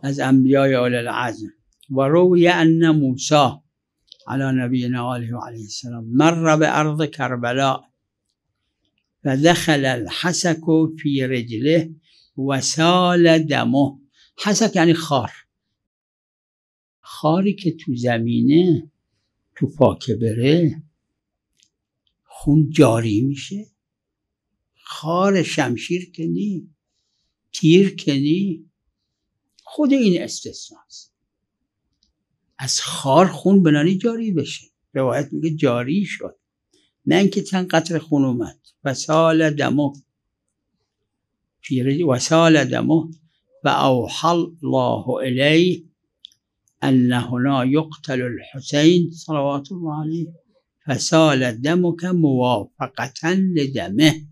از انبیای اول العزم. و روی ان موسی علی نبینا علیه و علیه السلام مر بارض کربلا و دخل الحسک فی رجله و سال دمه. حسک یعنی خار، خاری که تو زمینه تو پاکه بره خون جاری میشه. خار شمشیر که نی، تیر که نی، خود این استثناست. از خار خون بنانی جاری بشه. روایت میگه جاری شد، نه اینکه چند قطره خون اومد. و سال دمه و اوحى الله الیه ان هنا یقتل الحسین صلوات الله علیه فسال دمک موافقة لدمه.